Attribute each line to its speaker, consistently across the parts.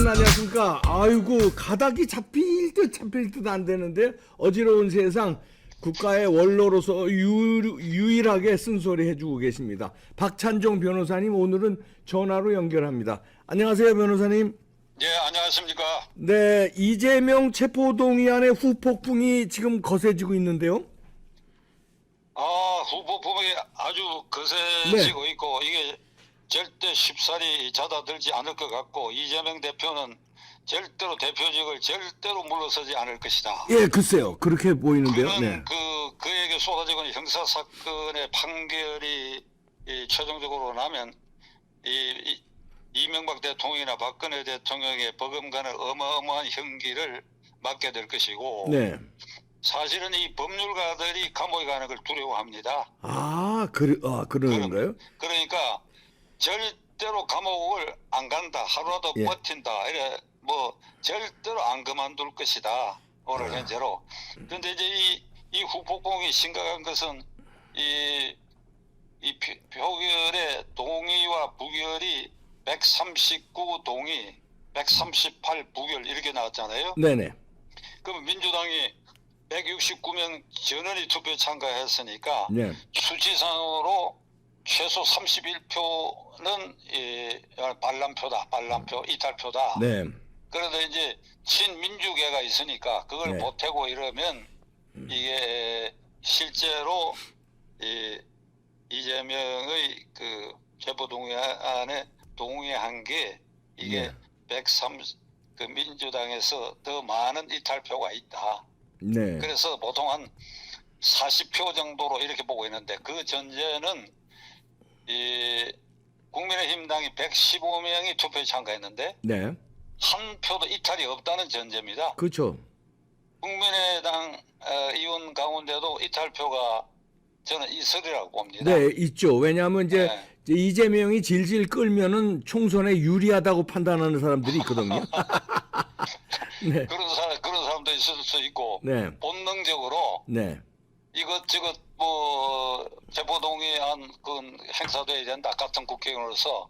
Speaker 1: 안녕하십니까. 아이고 가닥이 잡힐 듯 안 되는데 어지러운 세상 국가의 원로로서 유일하게 쓴소리 해주고 계십니다. 박찬종 변호사님 오늘은 전화로 연결합니다. 안녕하세요 변호사님.
Speaker 2: 예, 안녕하십니까.
Speaker 1: 네, 이재명 체포동의안의 후폭풍이 지금 거세지고 있는데요.
Speaker 2: 후폭풍이 아주 거세지고 있고 이게 절대 쉽사리 잦아들지 않을 것 같고 이재명 대표는 절대로 대표직을 절대로 물러서지 않을 것이다.
Speaker 1: 예, 글쎄요. 그렇게 보이는데요. 네.
Speaker 2: 그에게 쏟아지고 있는 형사사건의 판결이 최종적으로 나면 이명박 대통령이나 박근혜 대통령의 버금가는 어마어마한 형기를 맞게 될 것이고
Speaker 1: 네.
Speaker 2: 사실은 이 법률가들이 감옥에 가는 걸 두려워합니다.
Speaker 1: 그러는가요?
Speaker 2: 그러니까 절대로 감옥을 안 간다. 하루라도
Speaker 1: 예.
Speaker 2: 버틴다. 이래 절대로 안 그만둘 것이다. 오늘 현재로. 그런데 이제 이 후폭풍이 심각한 것은 이 표결의 동의와 부결이 139 동의, 138 부결 이렇게 나왔잖아요.
Speaker 1: 네네.
Speaker 2: 그럼 민주당이 169명 전원이 투표에 참가했으니까
Speaker 1: 네.
Speaker 2: 수치상으로 최소 31표는 반란표다. 반란표, 이탈표다.
Speaker 1: 네.
Speaker 2: 그런데 이제 친민주계가 있으니까 그걸
Speaker 1: 네.
Speaker 2: 보태고 이러면 이게 실제로 이재명의 그 체포동의안에 동의한 게 이게
Speaker 1: 네.
Speaker 2: 그 민주당에서 더 많은 이탈표가 있다.
Speaker 1: 네.
Speaker 2: 그래서 보통 한 40표 정도로 이렇게 보고 있는데 그 전제는 국민의힘당이 115명이 투표에 참가했는데
Speaker 1: 네.
Speaker 2: 한 표도 이탈이 없다는 전제입니다.
Speaker 1: 그렇죠.
Speaker 2: 국민의당 의원 가운데도 이탈표가 저는 있으리라고 봅니다.
Speaker 1: 네, 있죠. 왜냐하면 이제
Speaker 2: 네.
Speaker 1: 이재명이 질질 끌면은 총선에 유리하다고 판단하는 사람들이 있거든요. 네.
Speaker 2: 그런 사람도 있을 수 있고
Speaker 1: 네.
Speaker 2: 본능적으로
Speaker 1: 네.
Speaker 2: 이것저것 체포동의안 행사돼야 된다 같은 국회의원으로서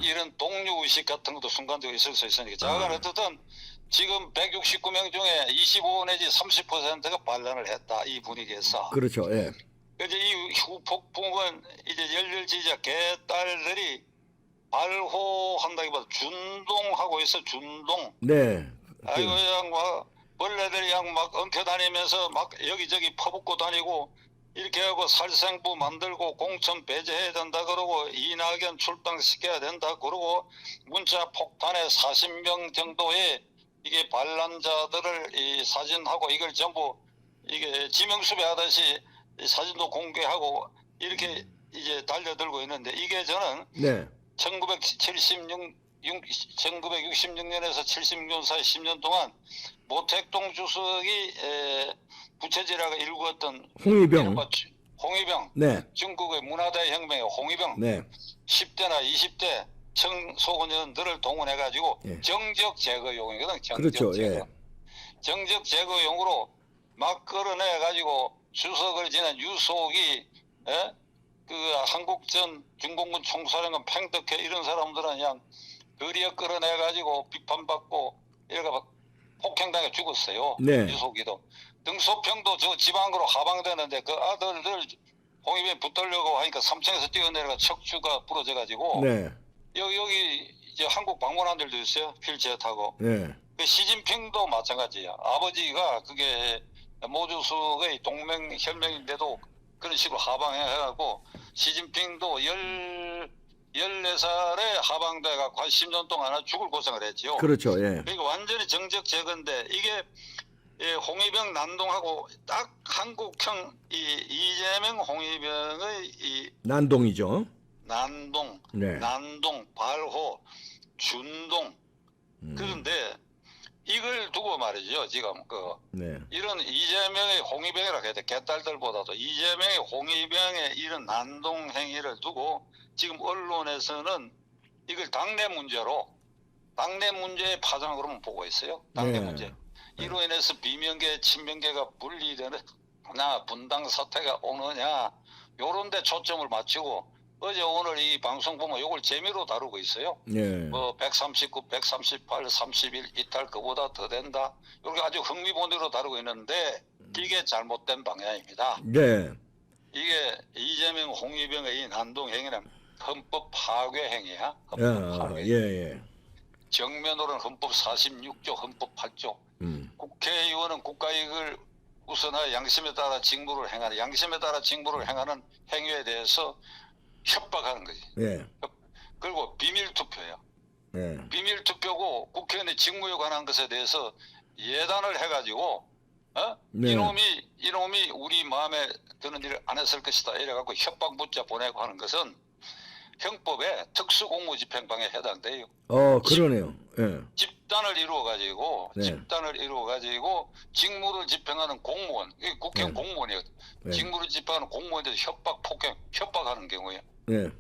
Speaker 2: 이런 동료의식 같은 것도 순간적으로 있을 수 있으니까 자가 어쨌든 지금 169명 중에 25 내지 30%가 반란을 했다 이 분위기에서.
Speaker 1: 그렇죠. 예.
Speaker 2: 이제 이 후폭풍은 이제 열렬 지지자 개딸들이 발호한다기보다 준동하고 있어. 준동.
Speaker 1: 네.
Speaker 2: 아이고 그냥 벌레들이 그냥 막 엉켜다니면서 막 여기저기 퍼붓고 다니고 이렇게 하고 살생부 만들고 공천 배제해야 된다 그러고 이낙연 출당시켜야 된다 그러고 문자 폭탄에 40명 정도의 이게 반란자들을 사진하고 이걸 전부 이게 지명수배하듯이 사진도 공개하고 이렇게 이제 달려들고 있는데 이게 저는
Speaker 1: 네.
Speaker 2: 1966년에서 76년 사이 10년 동안 모택동 주석이 부채질하가 일구었던 홍위병
Speaker 1: 네.
Speaker 2: 중국의 문화대혁명의 홍위병
Speaker 1: 네.
Speaker 2: 10대나 20대 청소년들을 동원해가지고
Speaker 1: 예.
Speaker 2: 정적 제거용이거든. 정적
Speaker 1: 그렇죠.
Speaker 2: 제거.
Speaker 1: 예.
Speaker 2: 정적 제거용으로 막 끌어내가지고 주석을 지낸 유속이 그 한국전 중공군 총사령관 팽덕회 이런 사람들은 그냥 거리에 끌어내가지고 비판받고 이렇게 폭행당해 죽었어요.
Speaker 1: 네.
Speaker 2: 유속이도. 등소평도 저 지방으로 하방되는데 그 아들들 홍위병 붙들려고 하니까 3층에서 뛰어내려가 척추가 부러져가지고
Speaker 1: 네.
Speaker 2: 여기 이제 한국 방문한 일도 있어요. 휠체어 타고.
Speaker 1: 네.
Speaker 2: 그 시진핑도 마찬가지야. 아버지가 그게 모주석의 동맹 혈맹인데도 그런 식으로 하방해가지고 시진핑도 14살에 하방돼가 한 10년 동안 죽을 고생을 했지요.
Speaker 1: 그렇죠. 예.
Speaker 2: 그러니까 완전히 정적 제거인데 이게 홍위병 난동하고 딱 한국형 이재명 홍위병의
Speaker 1: 난동이죠.
Speaker 2: 난동,
Speaker 1: 네.
Speaker 2: 난동, 발호, 준동. 그런데 이걸 두고 말이죠. 지금
Speaker 1: 네.
Speaker 2: 이런 이재명의 홍위병이라고 해야 돼. 개딸들보다도 이재명의 홍위병의 이런 난동 행위를 두고 지금 언론에서는 이걸 당내 문제의 파장으로만 보고 있어요. 당내
Speaker 1: 네.
Speaker 2: 문제. 이로 인해서 비명계, 친명계가 분리되는 분당 사태가 오느냐 요런 데 초점을 맞추고 어제 오늘 이 방송 보면 이걸 재미로 다루고 있어요.
Speaker 1: 예.
Speaker 2: 뭐 139, 138, 31 이탈 그보다 더 된다. 이렇게 아주 흥미본으로 다루고 있는데 이게 잘못된 방향입니다.
Speaker 1: 네.
Speaker 2: 이게 이재명, 홍위병의 이 난동 행위는 헌법 파괴 행위야. 헌법 파괴.
Speaker 1: 예.
Speaker 2: 정면으로는 헌법 46조, 헌법 8조. 국회의원은 국가이익을 우선하여 양심에 따라 직무를 행하는 양심에 따라 직무를 행하는 행위에 대해서 협박하는 거지.
Speaker 1: 예.
Speaker 2: 그리고 비밀 투표야.
Speaker 1: 예.
Speaker 2: 비밀 투표고 국회의원의 직무에 관한 것에 대해서 예단을 해가지고
Speaker 1: 네.
Speaker 2: 이놈이 우리 마음에 드는 일을 안 했을 것이다 이래갖고 협박 문자 보내고 하는 것은 형법에 특수공무집행방해에 해당돼요.
Speaker 1: 그러네요. 예.
Speaker 2: 집단을 이루어가지고
Speaker 1: 네.
Speaker 2: 직무를 집행하는 공무원, 이게 국회의원
Speaker 1: 네.
Speaker 2: 공무원이에요.
Speaker 1: 네.
Speaker 2: 직무를 집행하는 공무원에 대해서 협박하는 경우에
Speaker 1: 예.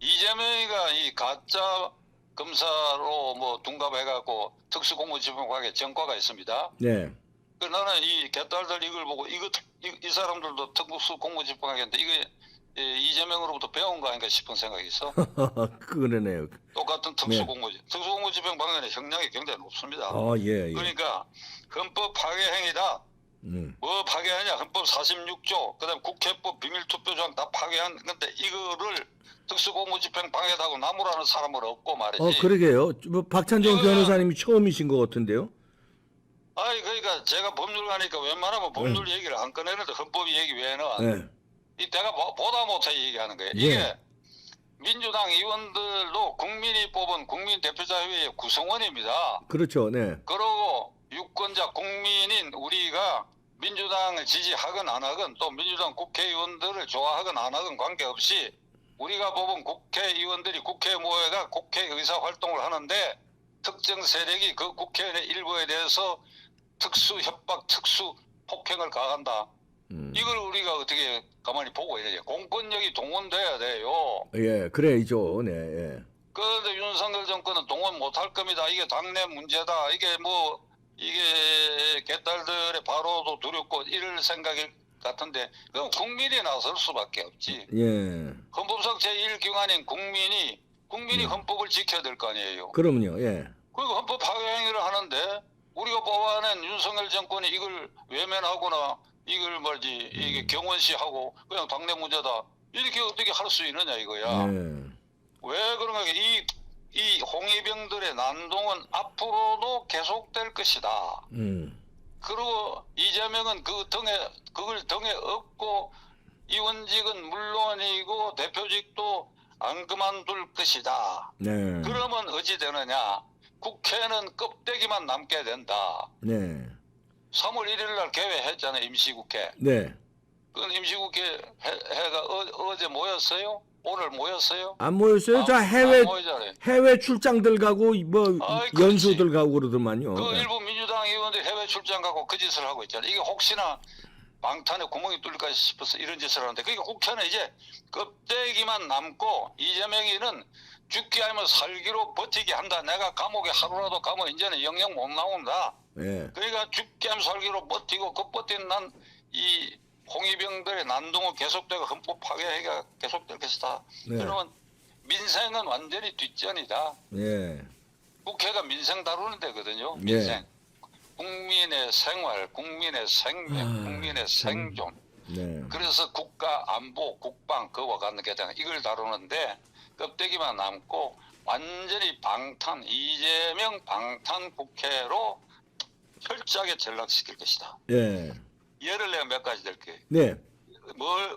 Speaker 2: 이재명이가 이 가짜 검사로 뭐 둔갑해갖고 특수공무집행방해 전과가 있습니다.
Speaker 1: 네.
Speaker 2: 그 나는 이 개딸들 이걸 보고 이 사람들도 특수공무집행하겠는데 이게 이재명으로부터 배운 거 아닌가 싶은 생각이 있어.
Speaker 1: 그러네요.
Speaker 2: 똑같은 특수공무집행방해는 형량이 굉장히 높습니다.
Speaker 1: 예.
Speaker 2: 그러니까 헌법 파괴 행위다. 뭐 파괴하냐? 헌법 46조, 그다음 국회법 비밀투표조항 다 파괴한 건데 이거를 특수공무집행 방해하고 나무라는 사람은 없고 말이지.
Speaker 1: 그러게요. 뭐 박찬종 변호사님이 처음이신 것 같은데요.
Speaker 2: 아니 그러니까 제가 법률가니까 웬만하면 법률 얘기를 안 꺼내는데 헌법 얘기 외에는
Speaker 1: 네.
Speaker 2: 이 내가 보다 못해 얘기하는 거예요. 이게 민주당 의원들도 국민이 뽑은 국민대표자회의 구성원입니다.
Speaker 1: 그렇죠. 네.
Speaker 2: 그러고 유권자 국민인 우리가 민주당을 지지하건 안 하건 또 민주당 국회의원들을 좋아하건 안 하건 관계없이 우리가 뽑은 국회의원들이 국회에 모여가 국회 의사활동을 하는데 특정 세력이 그 국회의원의 일부에 대해서 특수 협박, 특수 폭행을 가한다. 이걸 우리가 어떻게 가만히 보고 있느냐. 공권력이 동원돼야 돼요.
Speaker 1: 예, 그래야죠. 네. 예.
Speaker 2: 그런데 윤석열 정권은 동원 못할 겁니다. 이게 당내 문제다. 이게 개딸들의 바로도 두렵고 이럴 생각일 같은데 그럼 국민이 나설 수밖에 없지.
Speaker 1: 예.
Speaker 2: 헌법상 제1기관인 국민이 헌법을 지켜야 될 거 아니에요.
Speaker 1: 그럼요. 예.
Speaker 2: 그리고 헌법 파괴 행위를 하는데 우리가 뽑아낸 윤석열 정권이 이걸 외면하거나 이걸 이게 경원시하고 그냥 당내 문제다 이렇게 어떻게 할 수 있느냐 이거야. 왜 그런가? 이 홍위병들의 난동은 앞으로도 계속될 것이다. 그리고 이재명은 그걸 등에 업고 의원직은 물론이고 대표직도 안 그만둘 것이다.
Speaker 1: 네.
Speaker 2: 그러면 어찌 되느냐? 국회는 껍데기만 남게 된다.
Speaker 1: 네.
Speaker 2: 3월 1일 날 개회했잖아요. 임시국회.
Speaker 1: 네.
Speaker 2: 그 임시국회 해가 어제 모였어요? 오늘 모였어요?
Speaker 1: 안 모였어요? 자, 해외 출장들 가고
Speaker 2: 아이,
Speaker 1: 연수들 가고 그러더만요.
Speaker 2: 그 일부 민주당 의원들 해외 출장 가고 그 짓을 하고 있잖아요. 이게 혹시나 방탄에 구멍이 뚫릴까 싶어서 이런 짓을 하는데 그러니까 국회는 이제 껍데기만 남고 이재명이는 죽기 아니면 살기로 버티기 한다. 내가 감옥에 하루라도 가면 이제는 영영 못 나온다.
Speaker 1: 네.
Speaker 2: 그러니까 죽기 아니면 살기로 버티고 그 버틴 난 이 홍위병들의 난동은 계속되고 헌법 파괴가 계속될 것이다.
Speaker 1: 네.
Speaker 2: 그러면 민생은 완전히 뒷전이다.
Speaker 1: 예.
Speaker 2: 국회가 민생 다루는 데거든요. 민생. 국민의 생활, 국민의 생명, 국민의 생존.
Speaker 1: 네.
Speaker 2: 그래서 국가 안보, 국방 그와 같은 게장 이걸 다루는데 껍데기만 남고 완전히 이재명 방탄 국회로 철저하게 전락시킬 것이다.
Speaker 1: 예.
Speaker 2: 예를 내가 몇 가지 들게요.
Speaker 1: 네.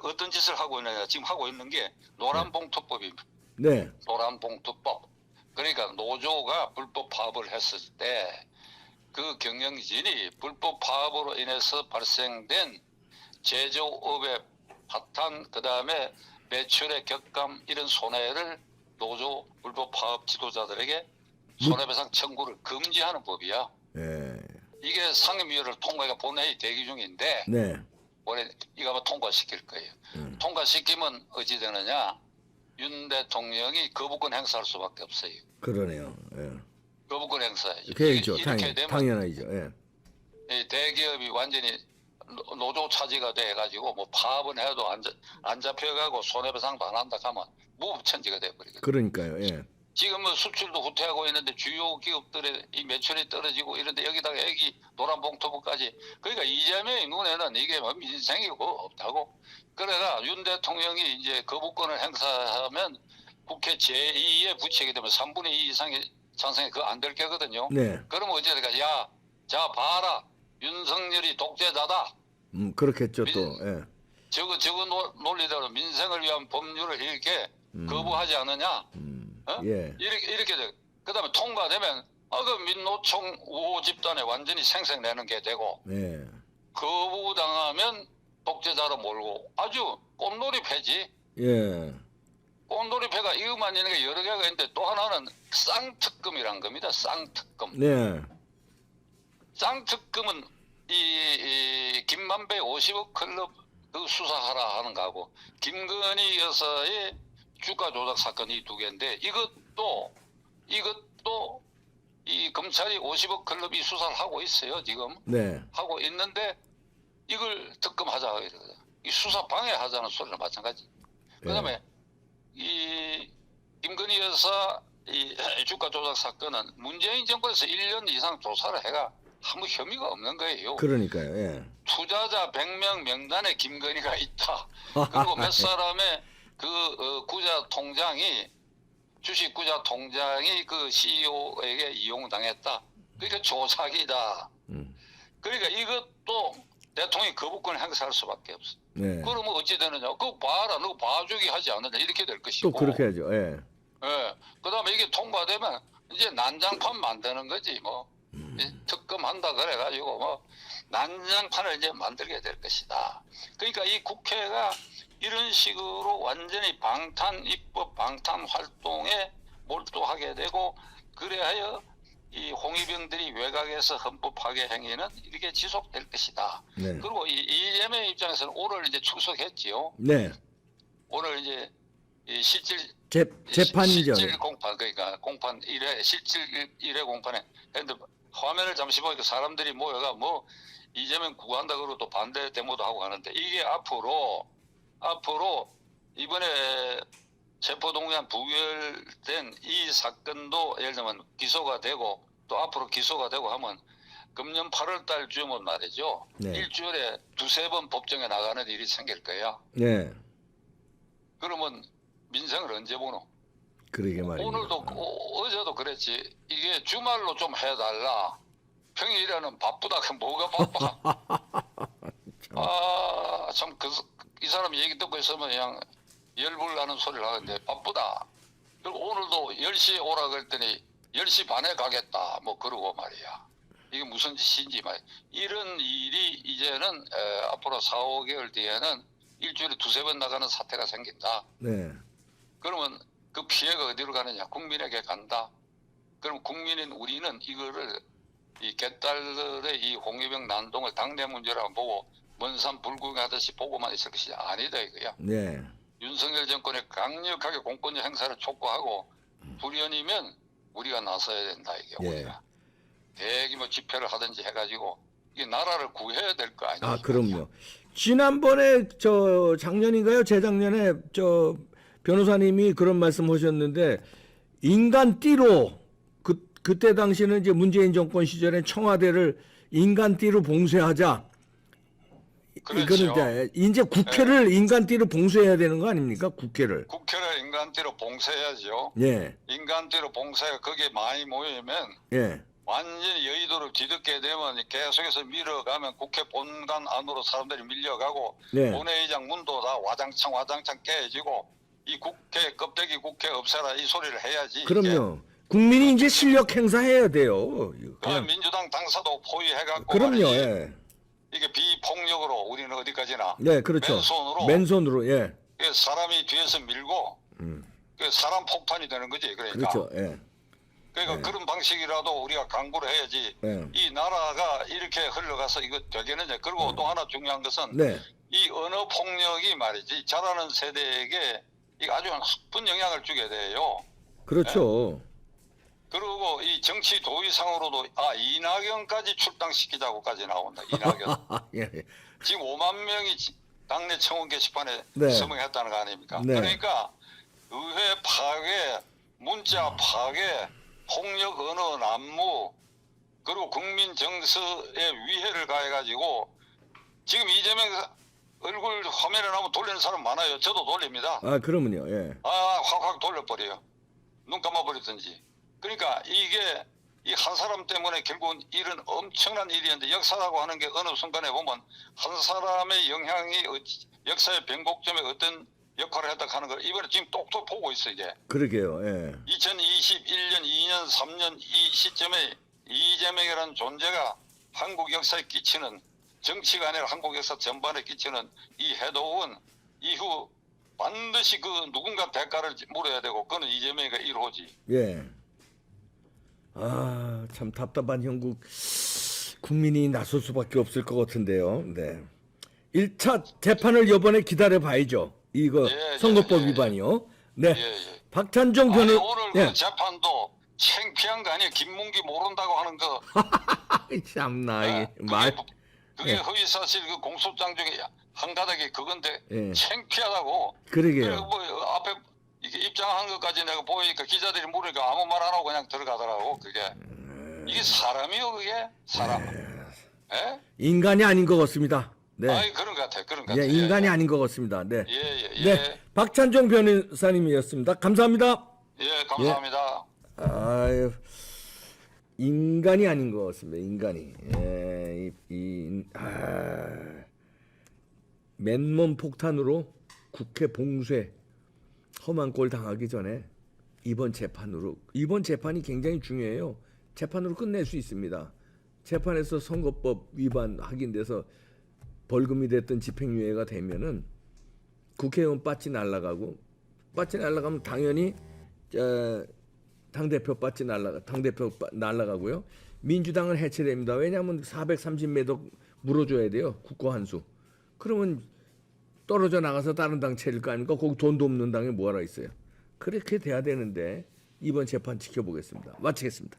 Speaker 2: 어떤 짓을 하고 있느냐. 지금 하고 있는 게 노란봉투법입니다.
Speaker 1: 네.
Speaker 2: 노란봉투법. 그러니까 노조가 불법 파업을 했을 때 그 경영진이 불법 파업으로 인해서 발생된 제조업의 파탄, 그 다음에 매출의 격감 이런 손해를 노조 불법 파업 지도자들에게 손해배상 청구를 금지하는 법이야.
Speaker 1: 네.
Speaker 2: 이게 상임위원회를 통과가 본회의 대기 중인데
Speaker 1: 네.
Speaker 2: 올해 이거 아마 통과시킬 거예요. 통과시키면 어찌 되느냐? 윤 대통령이 거부권 행사할 수밖에 없어요.
Speaker 1: 그러네요. 예.
Speaker 2: 거부권 행사해야죠.
Speaker 1: 그렇죠.
Speaker 2: 이렇게 되면
Speaker 1: 당연하죠. 예.
Speaker 2: 이 대기업이 완전히 노조 차지가 돼가지고 뭐 파업은 해도 안 잡혀가고 손해배상도 안 한다 하면 무업천지가 돼버리거든요.
Speaker 1: 그러니까요. 예.
Speaker 2: 지금 뭐 수출도 후퇴하고 있는데 주요 기업들의 이 매출이 떨어지고 이런데 여기다가 애기 노란 봉투부까지 그러니까 이재명의 눈에는 이게 뭐 민생이 뭐 없다고. 그래가 윤 대통령이 이제 거부권을 행사하면 국회 제2에 부채게 되면 3분의 2 이상의 찬성이 그거 안 될 게거든요.
Speaker 1: 네.
Speaker 2: 그러면 어찌될까? 야, 자 봐라. 윤석열이 독재자다.
Speaker 1: 그렇겠죠 또. 예.
Speaker 2: 저거 논리대로 민생을 위한 법률을 이렇게 거부하지 않느냐? 어?
Speaker 1: 예.
Speaker 2: 이렇게 돼. 그다음에 통과되면 그 민노총 우호 집단에 완전히 생색내는 게 되고
Speaker 1: 예.
Speaker 2: 거부당하면 독재자로 몰고 아주 꼼놀이패지.
Speaker 1: 예.
Speaker 2: 꼼놀이패가 이것만 있는 게 여러 개가 있는데 또 하나는 쌍특검이란 겁니다. 쌍특검.
Speaker 1: 네.
Speaker 2: 쌍특검은 이 김만배 50억 클럽 그 수사하라 하는 거하고 김건희 여사의 주가 조작 사건 이 두 개인데 이것도 이 검찰이 50억 클럽이 수사를 하고 있어요. 지금
Speaker 1: 네.
Speaker 2: 하고 있는데 이걸 특검하자 이러거든. 이 수사 방해하자는 소리랑 마찬가지. 그다음에 이 김건희 여사 이 주가 조작 사건은 문재인 정권에서 1년 이상 조사를 해가 아무 혐의가 없는 거예요.
Speaker 1: 그러니까요. 예.
Speaker 2: 투자자 100명 명단에 김건희가 있다. 그리고 몇 사람의 그 구자 통장이 주식 구자 통장이 그 CEO에게 이용당했다. 그러니까 조작이다. 그러니까 이것도 대통령이 거부권을 행사할 수밖에 없어.
Speaker 1: 네.
Speaker 2: 그러면 어찌 되느냐? 그거 봐라, 너 봐주기 하지 않느냐 이렇게 될 것이고.
Speaker 1: 또 그렇게 하죠. 예.
Speaker 2: 예. 그다음에 이게 통과되면 이제 난장판 만드는 거지 뭐. 특검한다 그래가지고 뭐 난장판을 이제 만들게 될 것이다. 그러니까 이 국회가 이런 식으로 완전히 방탄 입법 방탄 활동에 몰두하게 되고 그래야 이 홍위병들이 외곽에서 헌법 파괴 행위는 이렇게 지속될 것이다.
Speaker 1: 네.
Speaker 2: 그리고 이재명 입장에서는 오늘 이제 출석했지요.
Speaker 1: 네.
Speaker 2: 오늘 이제 이 실질
Speaker 1: 재판이죠.
Speaker 2: 실질 공판 그러니까 공판 1회 실질 1회 공판에 근데 화면을 잠시 보니까 사람들이 모여가 뭐 이재명 구한다 그러고 또 반대 데모도 하고 하는데 이게 앞으로 이번에 체포동의안 부결된 이 사건도 예를 들면 기소가 되고 또 앞으로 기소가 되고 하면 금년 8월 달 쯤은 말이죠.
Speaker 1: 네.
Speaker 2: 일주일에 두세 번 법정에 나가는 일이 생길 거야.
Speaker 1: 네.
Speaker 2: 그러면 민생을 언제 보노?
Speaker 1: 그러게 말이죠.
Speaker 2: 오늘도 어제도 그랬지. 이게 주말로 좀 해달라. 평일에는 바쁘다. 그럼 뭐가 바빠? 참 이 사람 얘기 듣고 있으면 그냥 열불 나는 소리를 하는데 바쁘다. 그리고 오늘도 10시에 오라 그랬더니 10시 반에 가겠다. 뭐 그러고 말이야. 이게 무슨 짓인지 말이야. 이런 일이 이제는 앞으로 4, 5개월 뒤에는 일주일에 두세 번 나가는 사태가 생긴다.
Speaker 1: 네.
Speaker 2: 그러면 그 피해가 어디로 가느냐? 국민에게 간다. 그럼 국민인 우리는 이거를 이 개딸들의 이 홍위병 난동을 당내 문제라고 보고 먼산 불구경하듯이 보고만 있을 것이 아니다 이거야.
Speaker 1: 네.
Speaker 2: 윤석열 정권의 강력하게 공권력 행사를 촉구하고 불연이면 우리가 나서야 된다 이게
Speaker 1: 예.
Speaker 2: 우리가 대규모 집회를 하든지 해가지고 이 나라를 구해야 될 거 아니야.
Speaker 1: 아, 그럼요. 지난번에 저 작년인가요? 재작년에 저 변호사님이 그런 말씀하셨는데 인간띠로 그때 당시는 이제 문재인 정권 시절에 청와대를 인간띠로 봉쇄하자.
Speaker 2: 그렇죠.
Speaker 1: 이거는 이제 국회를 인간띠로 봉쇄해야 되는 거 아닙니까? 국회를.
Speaker 2: 국회를 인간띠로 봉쇄해야죠.
Speaker 1: 예.
Speaker 2: 인간띠로 봉쇄가 거기에 많이 모이면
Speaker 1: 예.
Speaker 2: 완전히 여의도를 뒤덮게 되면 계속해서 밀어가면 국회 본관 안으로 사람들이 밀려가고
Speaker 1: 네.
Speaker 2: 본회의장 문도 다 와장창 깨지고 이 국회 껍데기 국회 없애라 이 소리를 해야지.
Speaker 1: 그럼요. 국민이 이제 실력 행사해야 돼요. 그냥.
Speaker 2: 민주당 당사도 포위해갖고
Speaker 1: 그럼요.
Speaker 2: 말이지.
Speaker 1: 예.
Speaker 2: 이게 비폭력으로 우리는 어디까지나
Speaker 1: 네, 그렇죠. 맨손으로 예.
Speaker 2: 사람이 뒤에서 밀고 사람 폭탄이 되는 거지. 그러니까.
Speaker 1: 그렇죠. 예.
Speaker 2: 그러니까 그런 방식이라도 우리가 강구를 해야지. 이 나라가 이렇게 흘러가서 이거 되겠느냐. 그리고 또 하나 중요한 것은
Speaker 1: 네.
Speaker 2: 이 언어 폭력이 말이지 자라는 세대에게 이거 아주 나쁜 영향을 주게 돼요.
Speaker 1: 그렇죠.
Speaker 2: 그리고 이 정치 도의상으로도 이낙연까지 출당시키자고까지 나온다. 이낙연.
Speaker 1: 예.
Speaker 2: 지금 5만 명이 당내 청원 게시판에
Speaker 1: 네.
Speaker 2: 서명했다는 거 아닙니까?
Speaker 1: 네.
Speaker 2: 그러니까 의회 파괴, 문자 파괴, 폭력 언어 난무, 그리고 국민 정서에 위해를 가해가지고 지금 이재명 얼굴 화면에 나오면 돌리는 사람 많아요. 저도 돌립니다.
Speaker 1: 아, 그러면요. 예.
Speaker 2: 확확 돌려버려요. 눈 감아버리든지. 그러니까 이게 이 한 사람 때문에 결국은 이런 엄청난 일이었는데, 역사라고 하는 게 어느 순간에 보면 한 사람의 영향이 역사의 변곡점에 어떤 역할을 했다 하는 걸 이번에 지금 똑똑 보고 있어 이게.
Speaker 1: 그러게요. 예.
Speaker 2: 2021년, 2년, 3년 이 시점에 이재명이라는 존재가 한국 역사에 끼치는, 정치가 아니라 한국 역사 전반에 끼치는 이 해독은 이후 반드시 그 누군가 대가를 물어야 되고, 그거는 이재명이가 1호지.
Speaker 1: 예. 아, 참 답답한 형국 국민이 나설 수밖에 없을 것 같은데요. 네. 1차 재판을 이번에 기다려 봐야죠. 이거
Speaker 2: 예,
Speaker 1: 선거법
Speaker 2: 예, 예.
Speaker 1: 위반이요. 네.
Speaker 2: 예, 예.
Speaker 1: 박찬종
Speaker 2: 아니,
Speaker 1: 변호
Speaker 2: 오늘
Speaker 1: 예.
Speaker 2: 그 재판도 창피한 거 아니에요. 김문기 모른다고 하는 거.
Speaker 1: 참나
Speaker 2: 예,
Speaker 1: 이게 말
Speaker 2: 그게
Speaker 1: 예.
Speaker 2: 허위사실 그 공소장 중에 한 가닥이 그건데
Speaker 1: 예.
Speaker 2: 창피하다고.
Speaker 1: 그러게요.
Speaker 2: 그래, 뭐 앞에 이게 입장한 것까지 내가 보이니까 기자들이 물으니까 아무 말 안 하고 그냥 들어가더라고. 그게 이게 사람이요, 그게 사람. 예?
Speaker 1: 인간이 아닌 것 같습니다. 네.
Speaker 2: 아이 그런 것 같아, 그런 것
Speaker 1: 예,
Speaker 2: 같아.
Speaker 1: 인간이 아닌 것 같습니다. 네.
Speaker 2: 예.
Speaker 1: 네. 박찬종 변호사님이었습니다. 감사합니다.
Speaker 2: 예, 감사합니다.
Speaker 1: 아유, 인간이 아닌 것 같습니다. 인간이. 예, 맨몸 폭탄으로 국회 봉쇄 험한 꼴 당하기 전에 이번 재판이 굉장히 중요해요. 재판으로 끝낼 수 있습니다. 재판에서 선거법 위반 확인돼서 벌금이 됐던 집행유예가 되면은 국회의원 빠지 날라가면 당연히 당대표 날라가고요. 민주당은 해체됩니다. 왜냐하면 430몇 물어줘야 돼요. 국고한수. 그러면 떨어져 나가서 다른 당 차릴 거 아닙니까? 거기 돈도 없는 당에 뭐하러 있어요. 그렇게 돼야 되는데 이번 재판 지켜보겠습니다. 마치겠습니다.